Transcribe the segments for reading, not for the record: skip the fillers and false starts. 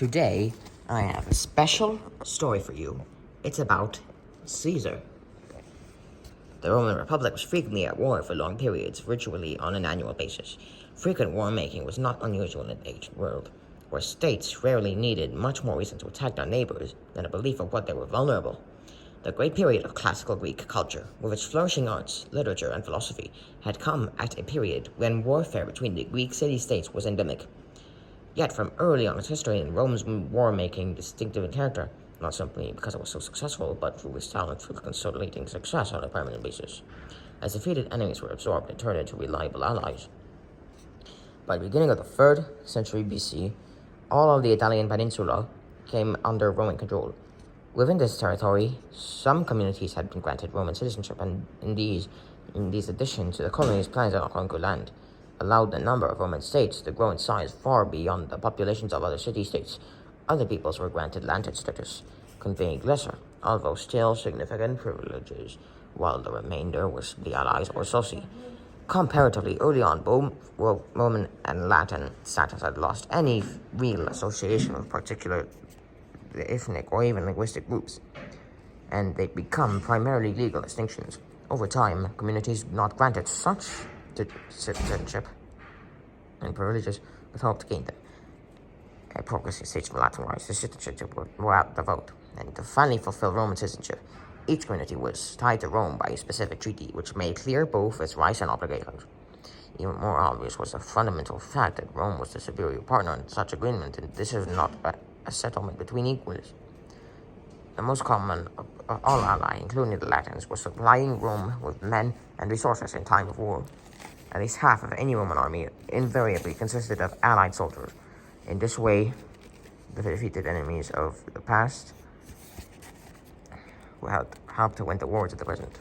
Today, I have a special story for you. It's about Caesar. The Roman Republic was frequently at war for long periods, virtually on an annual basis. Frequent war-making was not unusual in the ancient world, where states rarely needed much more reason to attack their neighbors than a belief of what they were vulnerable. The great period of classical Greek culture, with its flourishing arts, literature, and philosophy, had come at a period when warfare between the Greek city-states was endemic. Yet from early on its history in Rome's war-making distinctive in character, not simply because it was so successful, but through its talent for consolidating success on a permanent basis, as defeated enemies were absorbed and turned into reliable allies. By the beginning of the 3rd century BC, all of the Italian peninsula came under Roman control. Within this territory, some communities had been granted Roman citizenship, and in these additions to the colonies planted on conquered land, allowed the number of Roman states to grow in size far beyond the populations of other city-states. Other peoples were granted landed status, conveying lesser, although still significant privileges, while the remainder was the allies or soci. Comparatively early on, both Roman and Latin status had lost any real association with particular ethnic or even linguistic groups, and they become primarily legal distinctions. Over time, communities not granted such citizenship and privileges but hoped to gain them. Progressing states from Latin rights to citizenship were out the vote, and to finally fulfill Roman citizenship, each community was tied to Rome by a specific treaty which made clear both its rights and obligations. Even more obvious was the fundamental fact that Rome was the superior partner in such agreement, and this is not a settlement between equals. The most common of all allies, including the Latins, was supplying Rome with men and resources in time of war. At least half of any Roman army invariably consisted of allied soldiers. In this way, the defeated enemies of the past helped to win the wars of the present.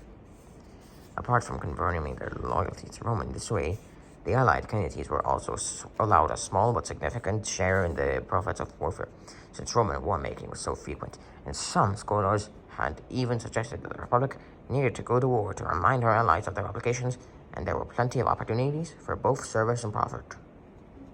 Apart from confirming their loyalty to Rome in this way, the allied communities were also allowed a small but significant share in the profits of warfare, since Roman war-making was so frequent, and some scholars had even suggested that the Republic needed to go to war to remind her allies of their obligations, and there were plenty of opportunities for both service and profit.